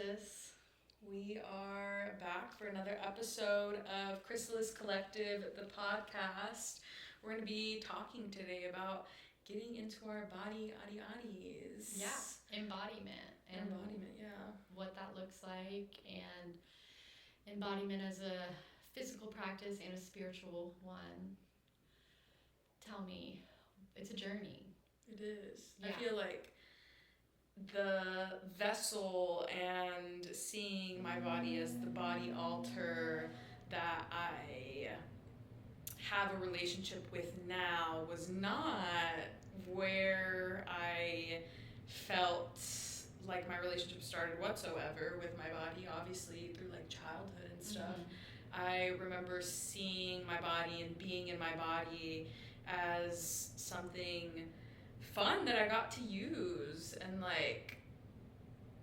Alexis. We are back for another episode of Chrysalis Collective, the podcast. We're going to be talking today about getting into our body, adis. Yeah, embodiment. And embodiment, yeah. What that looks like, and embodiment as a physical practice and a spiritual one. Tell me, it's a journey. It is. Yeah. I feel like the vessel and seeing my body as the body altar that I have a relationship with now was not where I felt like my relationship started whatsoever with my body, obviously through like childhood and stuff. I remember seeing my body and being in my body as something fun that I got to use, and like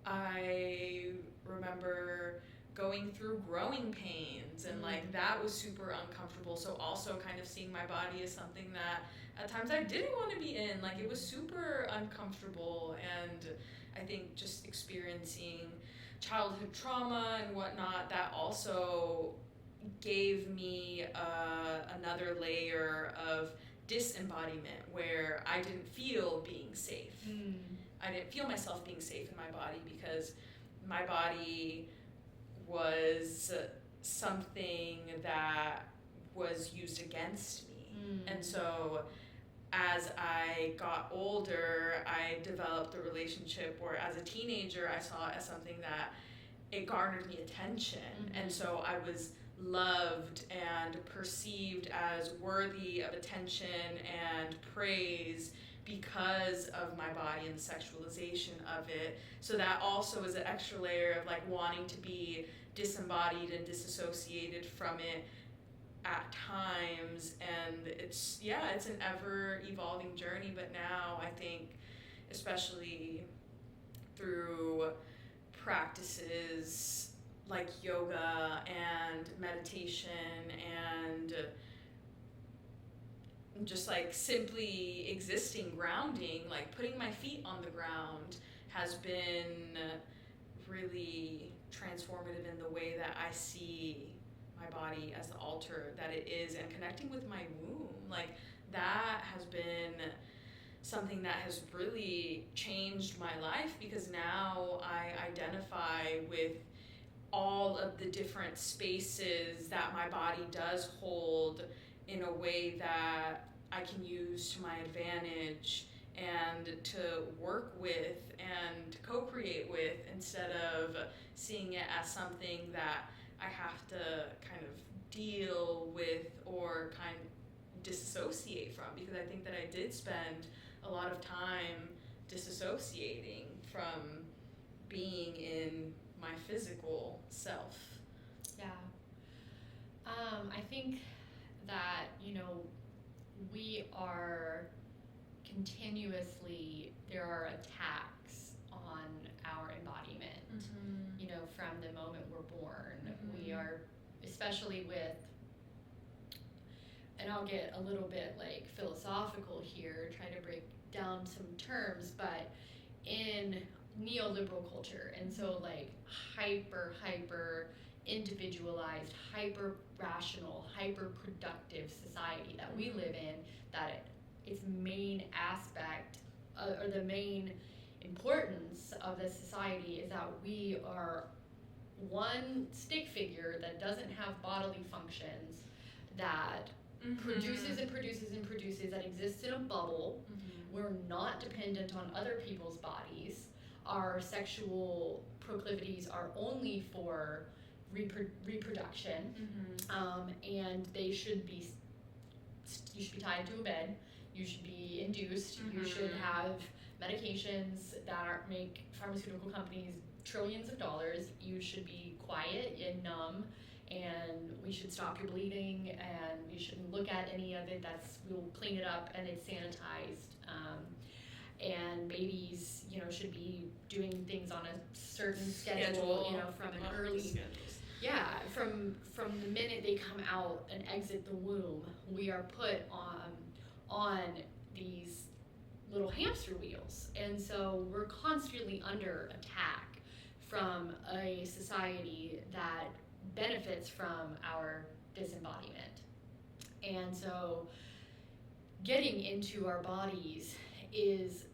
I remember going through growing pains, and like that was super uncomfortable. So also kind of seeing my body as something that at times I didn't want to be in, like it was super uncomfortable. And I think just experiencing childhood trauma and whatnot, that also gave me another layer of disembodiment where I didn't feel being safe. I didn't feel myself being safe in my body because my body was something that was used against me. And so as I got older, I developed a relationship where as a teenager I saw it as something that it garnered me attention. And so I was loved and perceived as worthy of attention and praise because of my body and the sexualization of it. So that also is an extra layer of like wanting to be disembodied and disassociated from it at times. And it's an ever evolving journey. But now I think, especially through practices like yoga and meditation and just like simply existing, grounding, like putting my feet on the ground has been really transformative in the way that I see my body as the altar that it is, and connecting with my womb. Like that has been something that has really changed my life, because now I identify with all of the different spaces that my body does hold in a way that I can use to my advantage and to work with and co-create with, instead of seeing it as something that I have to kind of deal with or kind of disassociate from, because I think that I did spend a lot of time disassociating from being in my physical self. Yeah. I think that, we are continuously, there are attacks on our embodiment, from the moment we're born. We are, especially with, and I'll get a little bit like philosophical here, try to break down some terms, but in neoliberal culture, and so like hyper individualized, hyper rational, hyper productive society that we live in, that its main aspect or the main importance of this society is that we are one stick figure that doesn't have bodily functions, that produces and produces and produces, that exists in a bubble. We're not dependent on other people's bodies. Our sexual proclivities are only for reproduction, and they should be, you should be tied to a bed, you should be induced, you should have medications that make pharmaceutical companies trillions of dollars, you should be quiet and numb, and we should stop your bleeding, and you shouldn't look at any of it. We'll clean it up and it's sanitized. And babies, should be doing things on a certain schedule, from an early, from the minute they come out and exit the womb, we are put on these little hamster wheels, and so we're constantly under attack from a society that benefits from our disembodiment. And so getting into our bodies is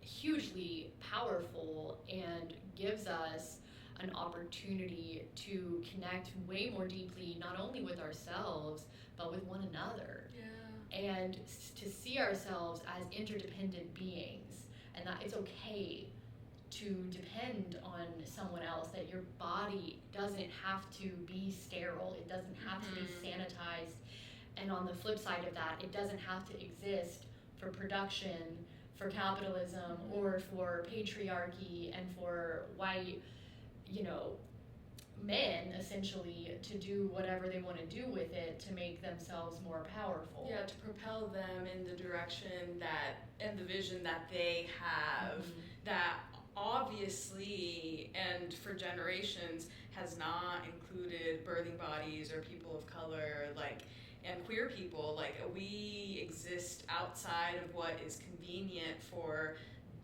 hugely powerful and gives us an opportunity to connect way more deeply, not only with ourselves, but with one another. Yeah. And to see ourselves as interdependent beings, and that it's okay to depend on someone else, that your body doesn't have to be sterile, it doesn't have to be sanitized, and on the flip side of that, it doesn't have to exist for production, for capitalism, or for patriarchy, and for white, men, essentially, to do whatever they want to do with it to make themselves more powerful. Yeah, to propel them in the direction and the vision that they have, that obviously, and for generations, has not included birthing bodies or people of color, and queer people. We exist outside of what is convenient for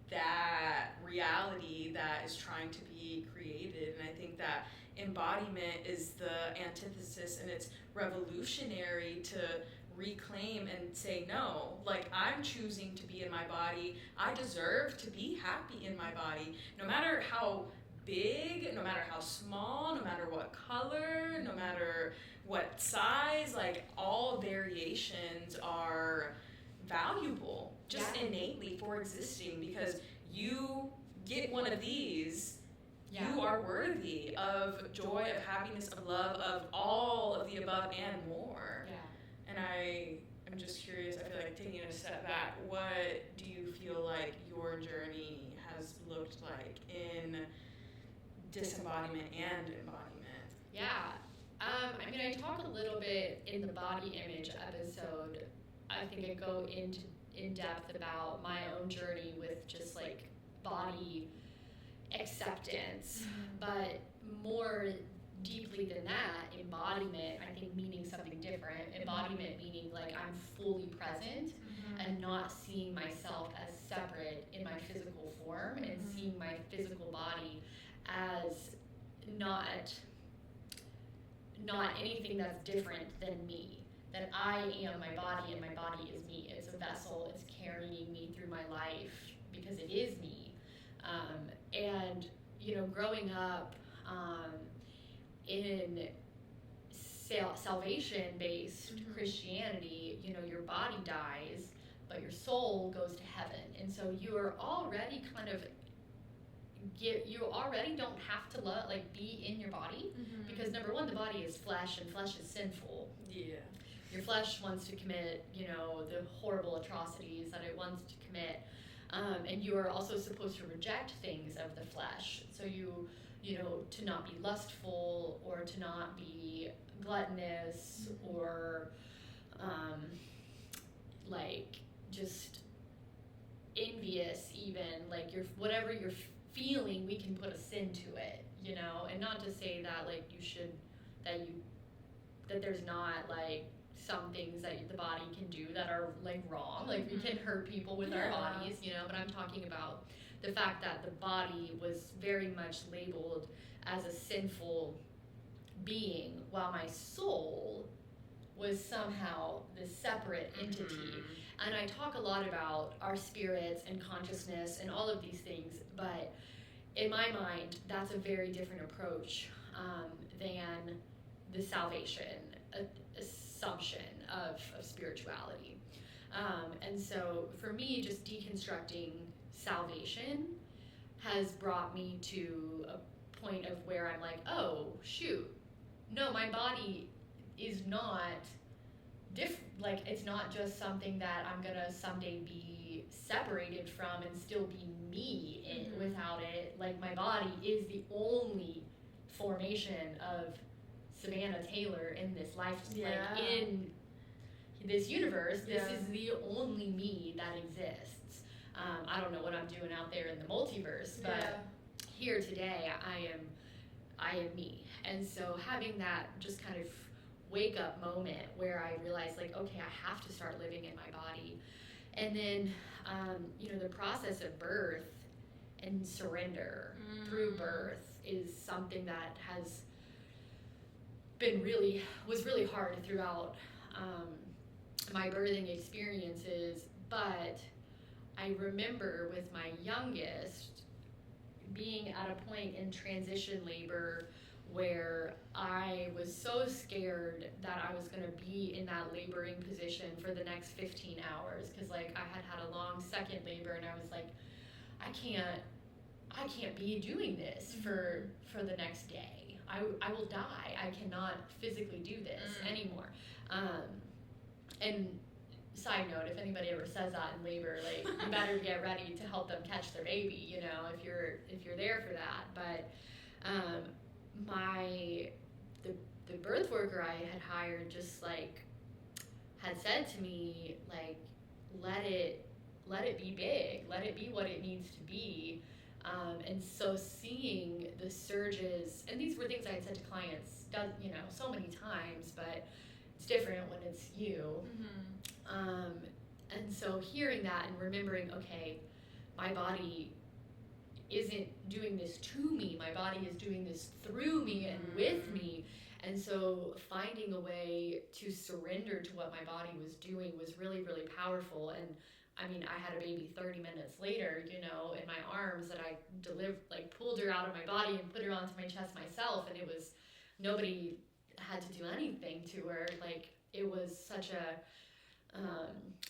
that reality that is trying to be created. And I think that embodiment is the antithesis, and it's revolutionary to reclaim and say, no, I'm choosing to be in my body. I deserve to be happy in my body, no matter how big, no matter how small, no matter what color, no matter what size. All variations are valuable just innately for existing, because you get one of these, you are worthy of joy, of happiness, of love, of all of the above and more. Yeah. And I'm just curious, I feel like taking a step back, what do you feel like your journey has looked like in disembodiment and embodiment? Yeah. I talk a little bit in the body image episode. I think I go in depth about my own journey with just body acceptance, but more deeply than that, embodiment, I think, meaning something different. Embodiment meaning I'm fully present and not seeing myself as separate in my physical form, and seeing my physical body as not anything that's different than me. That I am my body and my body is me. It's a vessel, it's carrying me through my life because it is me. And growing up in salvation-based Christianity, your body dies, but your soul goes to heaven. And so you are already you already don't have to be in your body, because number one, the body is flesh, and flesh is sinful. Yeah. Your flesh wants to commit, the horrible atrocities that it wants to commit. And you are also supposed to reject things of the flesh. So to not be lustful, or to not be gluttonous, or just envious even. Whatever you're feeling, we can put a sin to it, and not to say that that there's not some things that the body can do that are wrong. We can hurt people with our bodies, but I'm talking about the fact that the body was very much labeled as a sinful being, while my soul was somehow this separate entity. And I talk a lot about our spirits and consciousness and all of these things, but in my mind, that's a very different approach than the salvation assumption of spirituality. And so for me, just deconstructing salvation has brought me to a point of where I'm oh, shoot, no, my body is not it's not just something that I'm gonna someday be separated from and still be me without it. My body is the only formation of Savannah Taylor in this life, in this universe. This is the only me that exists. I don't know what I'm doing out there in the multiverse, but here today, I am me. And so having that just kind of wake up moment where I realized okay, I have to start living in my body. And then, the process of birth and surrender through birth is something that was really hard throughout my birthing experiences. But I remember with my youngest being at a point in transition labor where I was so scared that I was going to be in that laboring position for the next 15 hours, because like I had a long second labor, and I was like, I can't be doing this for the next day. I will die. I cannot physically do this anymore. And side note, if anybody ever says that in labor, like, you better get ready to help them catch their baby, you know, if you're there for that. But the birth worker I had hired just like had said to me, like, let it be big, let it be what it needs to be. And so seeing the surges, and these were things I had said to clients, you know, so many times, but it's different when it's you. And so hearing that and remembering, okay, my body isn't doing this to me, my body is doing this through me and with me. And so finding a way to surrender to what my body was doing was really, really powerful. And I mean, I had a baby 30 minutes later, you know, in my arms, that I pulled her out of my body and put her onto my chest myself. And it was, nobody had to do anything to her. Like, it was such a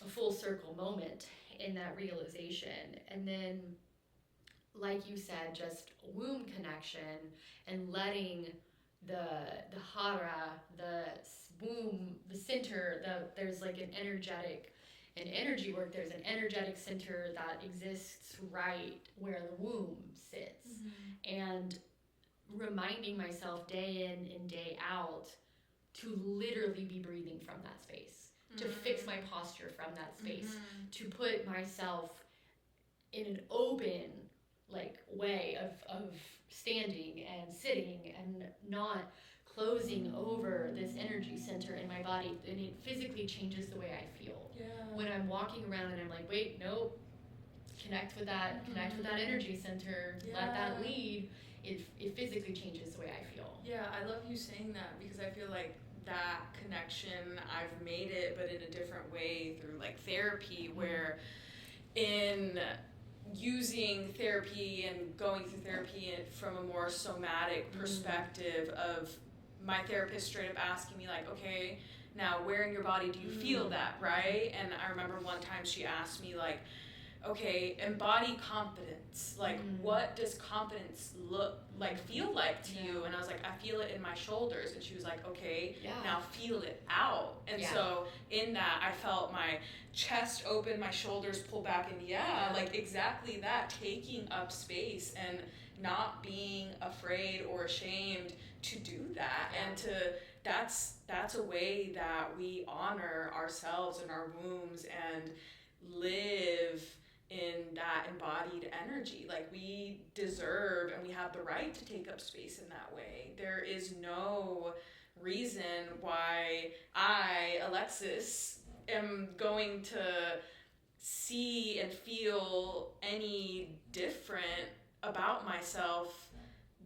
full circle moment in that realization. And then, like you said, just womb connection and letting the hara, the womb, the center, there's like an energy work, there's an energetic center that exists right where the womb sits. And reminding myself day in and day out to literally be breathing from that space, to fix my posture from that space, to put myself in an open like way of standing and sitting and not closing over this energy center in my body. And it physically changes the way I feel. When I'm walking around and I'm like, wait, nope, connect with that energy center, let that lead. It physically changes the way I feel. Yeah, I love you saying that, because I feel like that connection, I've made it, but in a different way through like therapy, where in using therapy and going through therapy from a more somatic perspective of my therapist straight up asking me like, okay, now where in your body do you feel that, right? And I remember one time she asked me like, okay, embody confidence. Like, what does confidence feel like to you? And I was like, I feel it in my shoulders. And she was like, okay, now feel it out. And so in that, I felt my chest open, my shoulders pull back, and like exactly that, taking up space and not being afraid or ashamed to do that. And that's a way that we honor ourselves and our wombs and live in that embodied energy. Like, we deserve and we have the right to take up space in that way. There is no reason why I, Alexis, am going to see and feel any different about myself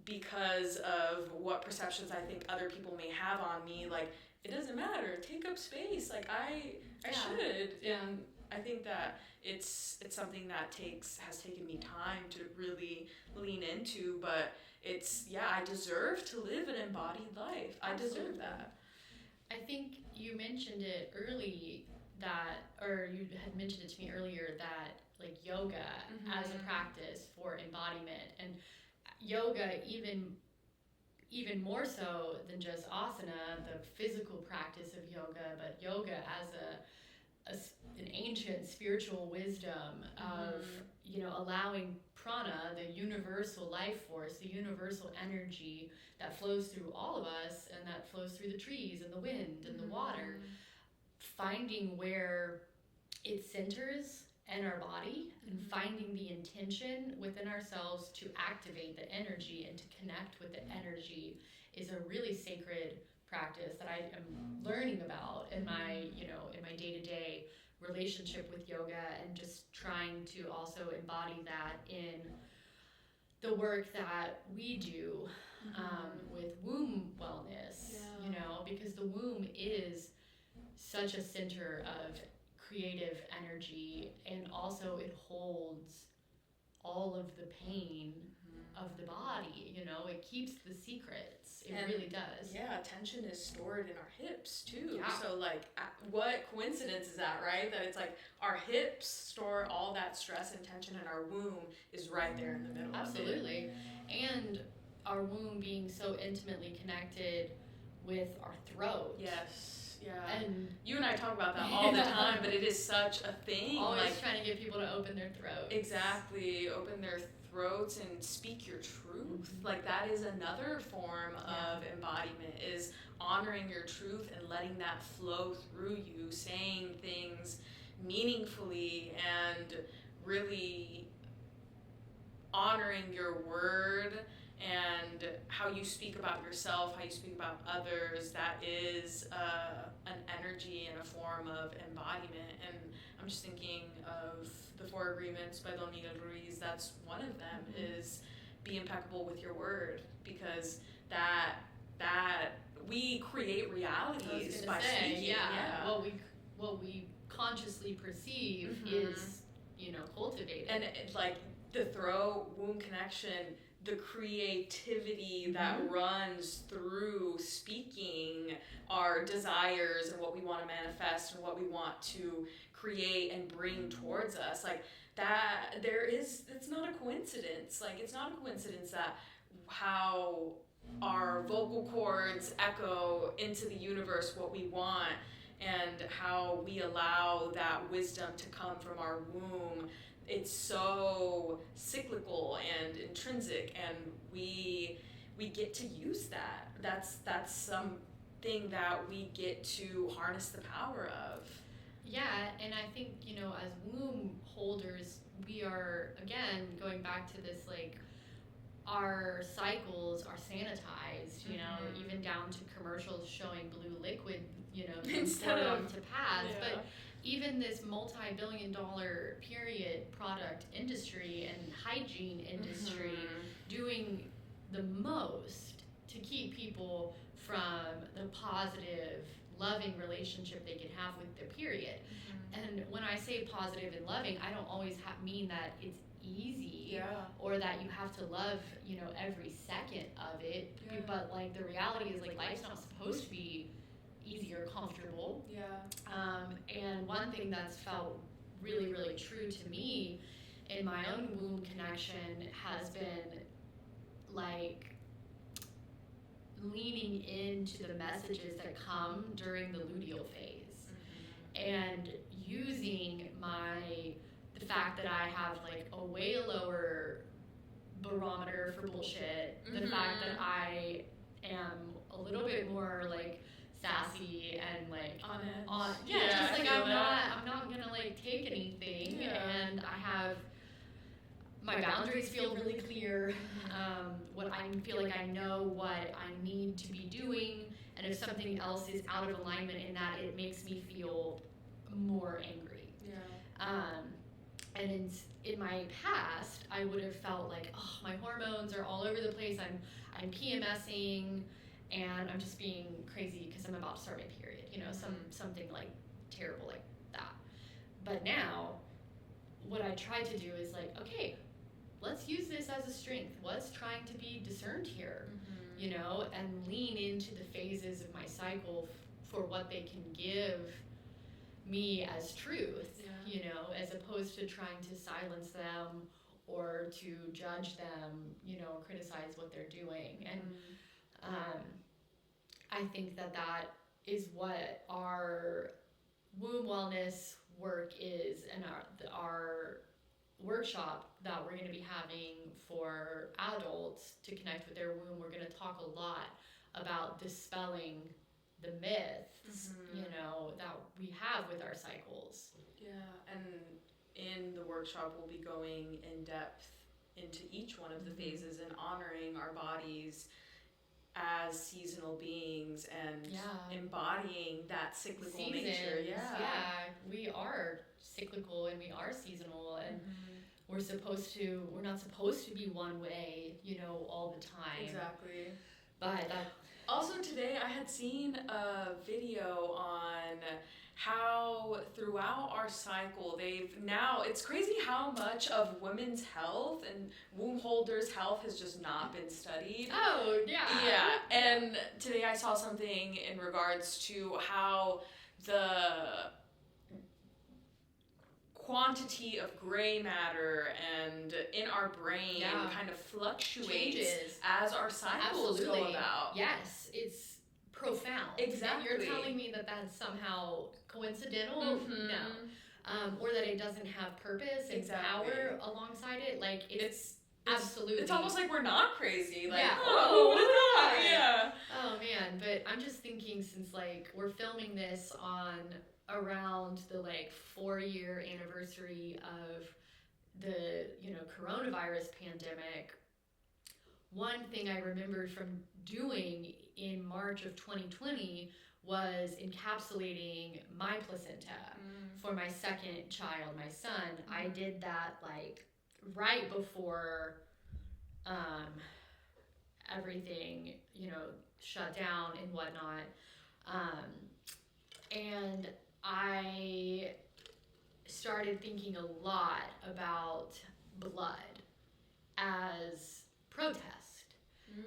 because of what perceptions I think other people may have on me. Like, it doesn't matter, take up space. Like, I should. And I think that it's something that has taken me time to really lean into, but I deserve to live an embodied life. I deserve that. I think you mentioned it early or you had mentioned it to me earlier, that like yoga as a practice for embodiment, and yoga even more so than just asana, the physical practice of yoga, but yoga as an ancient spiritual wisdom of, you know, allowing prana, the universal life force, the universal energy that flows through all of us and that flows through the trees and the wind and the water, finding where it centers in our body and finding the intention within ourselves to activate the energy and to connect with the energy is a really sacred practice that I am learning about in my, in my day-to-day relationship with yoga, and just trying to also embody that in the work that we do with womb wellness, Yeah. you know, because the womb is such a center of creative energy, and also it holds all of the pain of the body, you know, it keeps the secrets. It really does. Yeah, tension is stored in our hips too. Yeah. So like, what coincidence is that, right? That it's like our hips store all that stress and tension, and our womb is right there in the middle. Absolutely. And our womb being so intimately connected with our throat. Yes. Yeah. And you and I talk about that all the time, but it is such a thing. Always like, trying to get people to open their throats. Exactly. Open their throats and speak your truth. Like, that is another form of embodiment, is honoring your truth and letting that flow through you, saying things meaningfully and really honoring your word and how you speak about yourself, how you speak about others. That is an energy and a form of embodiment. And I'm just thinking of the 4 agreements by Donita Ruiz. That's one of them, is be impeccable with your word, because that we create realities by speaking. Yeah. What we consciously perceive is, you know, cultivated. And like the throat womb connection, the creativity that runs through speaking our desires and what we want to manifest and what we want to create and bring towards us, like that, it's not a coincidence. Like, it's not a coincidence that how our vocal cords echo into the universe what we want, and how we allow that wisdom to come from our womb. It's so cyclical and intrinsic, and we get to use that. That's something that we get to harness the power of. Yeah, and I think, you know, as womb holders, we are, again, going back to this, like, our cycles are sanitized, you know, even down to commercials showing blue liquid, you know, instead of to pads. But even this multi-billion-dollar period product industry and hygiene industry doing the most to keep people from the positive, loving relationship they can have with their period. And when I say positive and loving, I don't always mean that it's easy or that you have to love, you know, every second of it. But like, the reality is, like, life's not supposed to be easy or comfortable. And one thing that's felt really, really true to me in my own womb connection has been, like, leaning into the messages that come during the luteal phase and using the fact that I have, like, a way lower barometer for bullshit, the fact that I am a little bit more, like, sassy and, like, just like I'm not gonna, like, take anything, and I have my boundaries feel really clear. What I feel like I know what I need to be doing, and if something else is out of alignment in that, it makes me feel more angry. And in my past, I would have felt like, oh, my hormones are all over the place. I'm PMSing, and I'm just being crazy because I'm about to start my period. You know, something like terrible like that. But now, what I try to do is, like, okay, let's use this as a strength. What's trying to be discerned here? You know, and lean into the phases of my cycle for what they can give me as truth, you know, as opposed to trying to silence them or to judge them, you know, criticize what they're doing. And I think that is what our womb wellness work is, and our workshop that we're going to be having for adults to connect with their womb. We're going to talk a lot about dispelling the myths, you know, that we have with our cycles. And in the workshop, we'll be going in depth into each one of the phases and honoring our bodies as seasonal beings and embodying that cyclical nature. We are cyclical and we are seasonal, and we're not supposed to be one way, you know, all the time. Exactly. But that. Also today I had seen a video on how throughout our cycle it's crazy how much of women's health and womb holders' health has just not been studied. Oh, yeah. Yeah, and today I saw something in regards to how the quantity of gray matter and in our brain kind of fluctuates changes as our cycles go about. Yes, it's profound. Exactly. And you're telling me that that's somehow coincidental? No. Or that it doesn't have purpose and power alongside it? Like, it's absolutely. It's almost like we're not crazy. Like, yeah. what is that? Yeah. Oh, man. But I'm just thinking, since, like, we're filming this on around the, like, 4-year anniversary of the, you know, coronavirus pandemic, one thing I remembered from doing in March of 2020 was encapsulating my placenta for my second child, my son. I did that, like, right before everything, you know, shut down and whatnot. And I started thinking a lot about blood as protest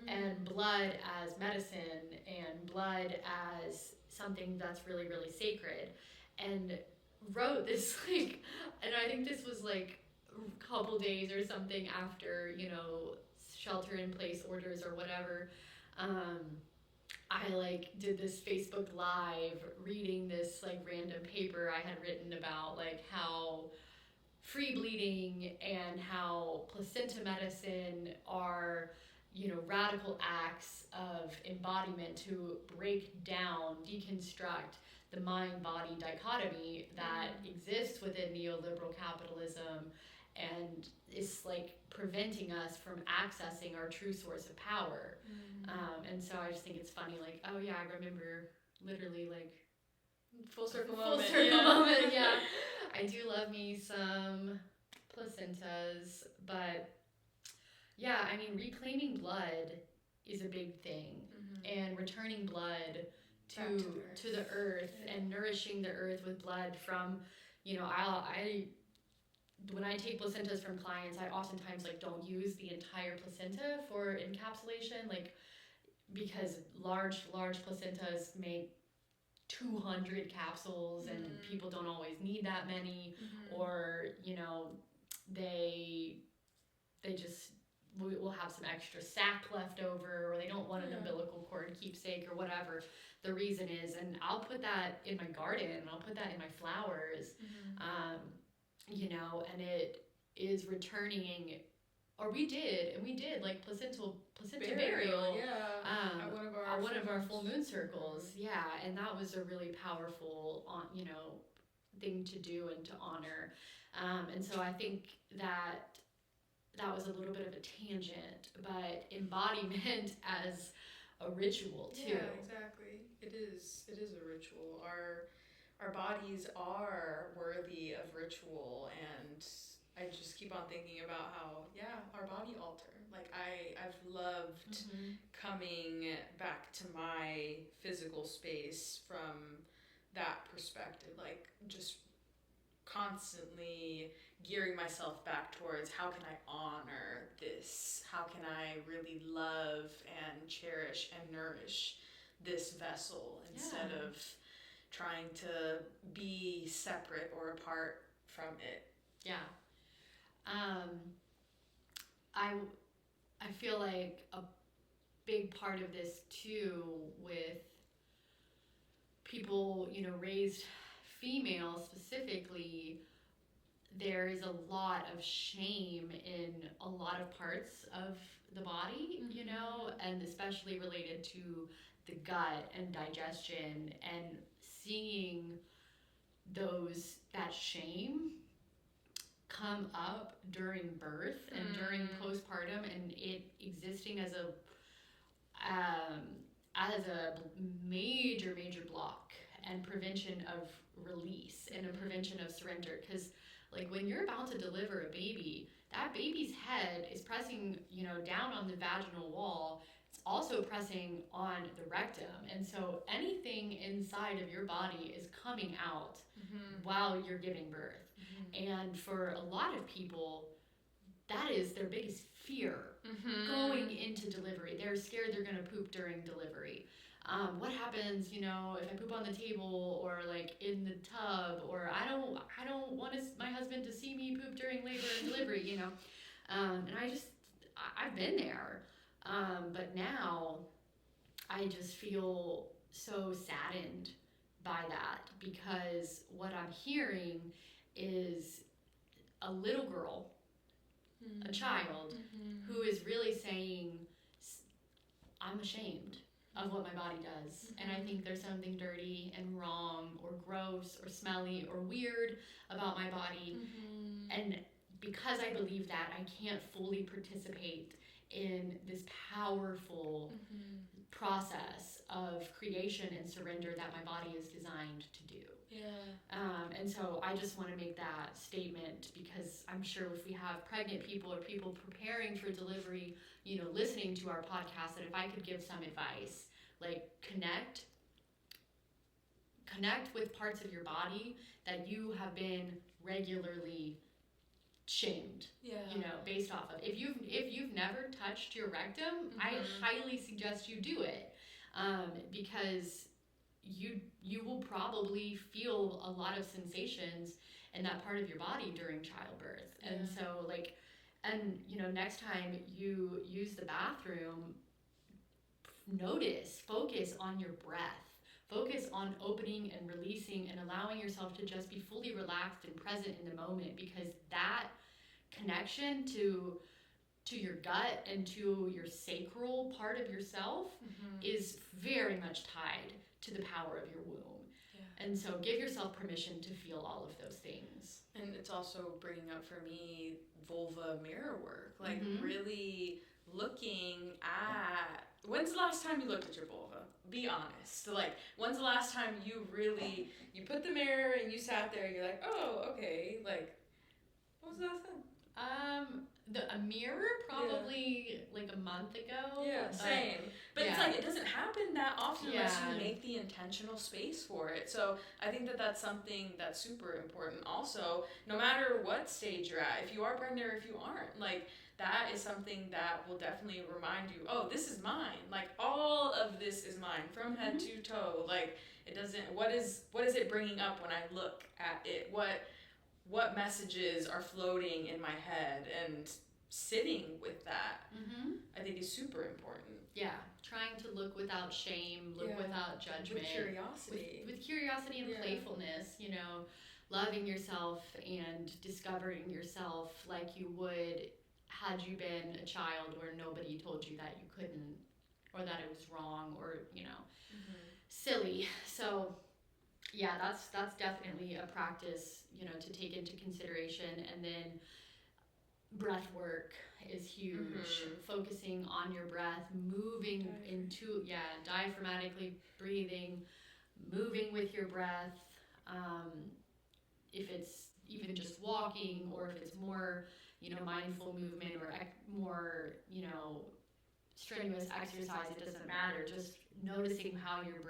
and blood as medicine and blood as something that's really, really sacred, and wrote this, like, and I think this was like a couple days or something after, you know, shelter in place orders or whatever. I, like, did this Facebook Live reading this, like, random paper I had written about, like, how free bleeding and how placenta medicine are, you know, radical acts of embodiment to break down, deconstruct the mind-body dichotomy that exists within neoliberal capitalism and is, like, preventing us from accessing our true source of power. And so I just think it's funny, like, oh yeah, I remember literally, like, full circle moment, yeah. I do love me some placentas, but yeah, I mean, reclaiming blood is a big thing, and returning blood to the earth and nourishing the earth with blood from, you know, I when I take placentas from clients, I oftentimes, like, don't use the entire placenta for encapsulation, like, because large placentas make 200 capsules and people don't always need that many, or, you know, they just will have some extra sac left over, or they don't want an umbilical cord keepsake or whatever the reason is, and I'll put that in my garden, and I'll put that in my flowers, you know, and it is returning, or we did like placenta burial at one of our full moon circles, and that was a really powerful, you know, thing to do and to honor, and so I think that was a little bit of a tangent, but embodiment as a ritual too. Yeah, exactly. It is a ritual. Our bodies are worthy of ritual, and I just keep on thinking about how, our body altar. Like, I've loved coming back to my physical space from that perspective, like, just constantly gearing myself back towards how can I honor this? How can I really love and cherish and nourish this vessel instead of trying to be separate or apart from it? Yeah. I feel like a big part of this too, with people, you know, raised female specifically, there is a lot of shame in a lot of parts of the body, you know, and especially related to the gut and digestion, and seeing that shame come up during birth and during postpartum, and it existing as a major block and prevention of release and a prevention of surrender, because Like when you're about to deliver a baby, that baby's head is pressing, down on the vaginal wall. It's also pressing on the rectum. And so anything inside of your body is coming out while you're giving birth. And for a lot of people, that is their biggest fear going into delivery. They're scared they're going to poop during delivery. What happens, if I poop on the table or like in the tub, or I don't want my husband to see me poop during labor and delivery, and I've been there. But now I just feel so saddened by that, because what I'm hearing is a little girl, a child, who is really saying, I'm ashamed of what my body does, and I think there's something dirty and wrong or gross or smelly or weird about my body, and because I believe that, I can't fully participate in this powerful process of creation and surrender that my body is designed to do. And so I just want to make that statement, because I'm sure if we have pregnant people or people preparing for delivery, listening to our podcast, that if I could give some advice, like connect with parts of your body that you have been regularly shamed, based off of. If you've never touched your rectum, I highly suggest you do it, because you will probably feel a lot of sensations in that part of your body during childbirth. And so next time you use the bathroom, focus on your breath. Focus on opening and releasing and allowing yourself to just be fully relaxed and present in the moment, because that connection to your gut and to your sacral part of yourself is very much tied to the power of your womb. And so give yourself permission to feel all of those things. And it's also bringing up for me vulva mirror work, like really looking at, when's the last time you looked at your vulva? Be honest. Like, when's the last time you put the mirror and you sat there and you're like, oh, okay, like, what was the last time? A mirror probably like a month ago. Yeah, same. But it's like, it doesn't happen that often unless you make the intentional space for it. So I think that that's something that's super important. Also, no matter what stage you're at, if you are pregnant or if you aren't, like, that is something that will definitely remind you, oh, this is mine. Like, all of this is mine from head to toe. Like, it doesn't, what is it bringing up when I look at it? What messages are floating in my head, and sitting with that, I think is super important. Yeah, trying to look without shame, look without judgment. With curiosity. With curiosity and playfulness, loving yourself and discovering yourself like you would had you been a child where nobody told you that you couldn't, or that it was wrong, or, silly. So yeah, that's definitely a practice, to take into consideration. And then breath work is huge. Focusing on your breath, moving diaphragmatically breathing, moving with your breath. If it's even just walking, or if it's more, mindful movement, or more, strenuous exercise, it doesn't matter. Just noticing how you're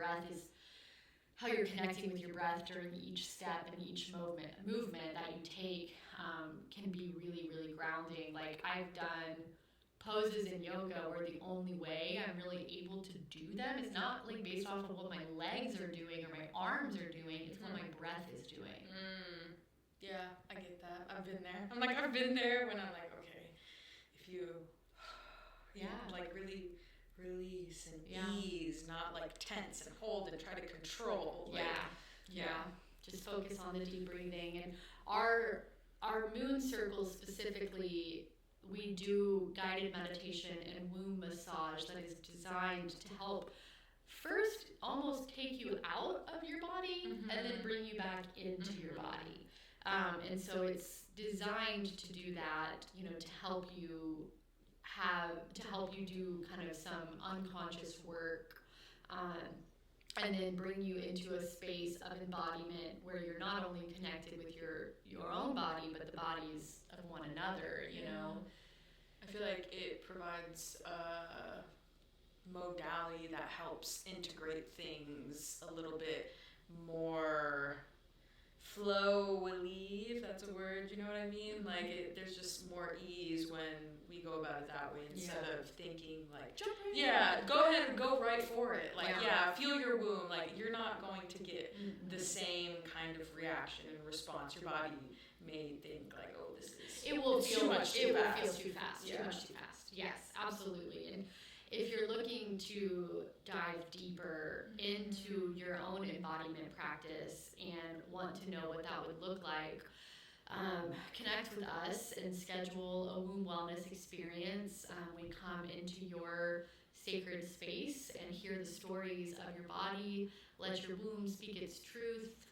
connecting with your breath during each step and each movement that you take, can be really, really grounding. Like, I've done poses in yoga where the only way I'm really able to do them is not like based off of what my legs are doing or my arms are doing, it's what my breath is doing. Yeah, I get that. I've been there. I've been there when I'm like, okay, if you, like really release and ease, not like tense and hold and try to control. Like, just focus on the deep breathing. And our moon circles specifically, we do guided meditation and womb massage that is designed to help first almost take you out of your body and then bring you back into your body. And so it's designed to do that, to help you do kind of some unconscious work and then bring you into a space of embodiment where you're not only connected with your own body, but the bodies of one another, you know? I feel like it provides a modality that helps integrate things a little bit more flowily, if that's a word, you know what I mean? Like, there's just more ease when we go about it that way instead of thinking like, go ahead and go right for it. Like, feel your womb. Like, you're not going to get the same kind of reaction and response. Your body may think like, oh, this is too much too fast. Too much too fast. Yes, absolutely. And if you're looking to dive deeper into your own embodiment practice and want to know what that would look like, connect with us and schedule a womb wellness experience. We come into your sacred space and hear the stories of your body, let your womb speak its truth.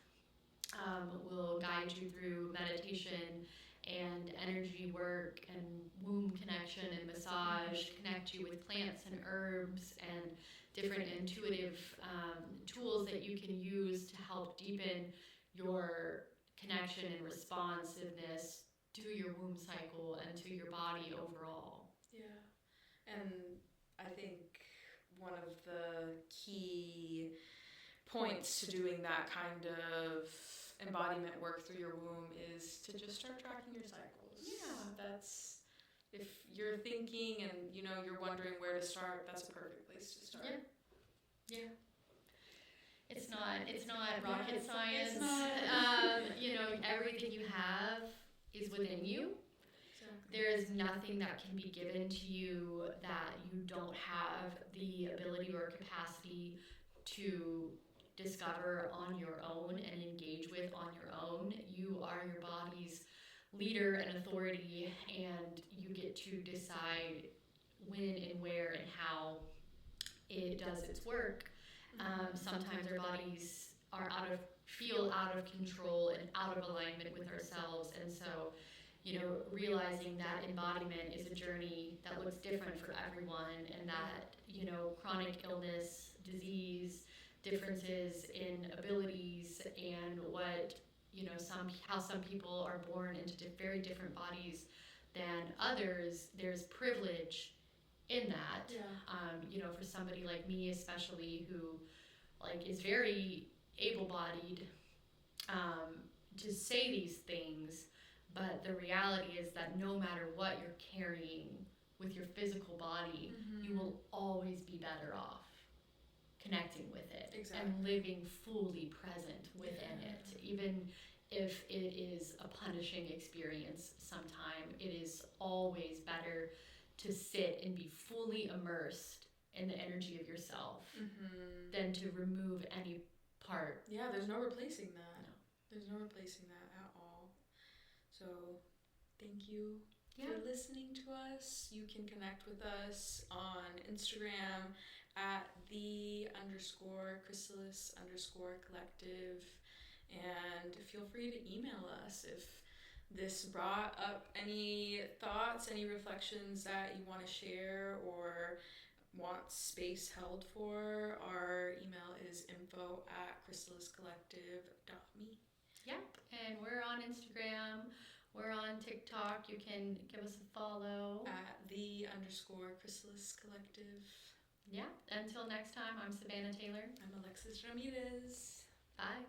We'll guide you through meditation and energy work and womb connection and massage, connect you with plants and herbs and different intuitive tools that you can use to help deepen your connection and responsiveness to your womb cycle and to your body overall. Yeah. And I think one of the key points to doing that kind of embodiment work through your womb is to just start tracking your cycles. Yeah. That's, if you're thinking and you're wondering where to start, that's a perfect place to start. Yeah. It's not rocket science. It's not. Everything you have is within you. Exactly. There is nothing that can be given to you that you don't have the ability or capacity to discover on your own and engage with on your own. You are your body's leader and authority, and you get to decide when and where and how it does its work. Sometimes our bodies feel out of control and out of alignment with ourselves, and so realizing that embodiment is a journey that looks different for everyone, and that chronic illness, disease, differences in abilities, and what how some people are born into very different bodies than others. There's privilege in that. For somebody like me especially, who is very able-bodied, to say these things, but the reality is that no matter what you're carrying with your physical body, you will always be better off connecting with it and living fully present within it. Even if it is a punishing experience sometime, it is always better to sit and be fully immersed in the energy of yourself than to remove any part. Yeah, there's no replacing that. No. There's no replacing that at all. So thank you for listening to us. You can connect with us on Instagram at _Chrysalis_collective, and feel free to email us if this brought up any thoughts, any reflections that you want to share or want space held for. Our email is info@chrysaliscollective.me. Yep, and we're on Instagram, we're on TikTok. You can give us a follow at _Chrysalis Collective. Yeah, until next time, I'm Savannah Taylor. I'm Alexis Ramirez. Bye.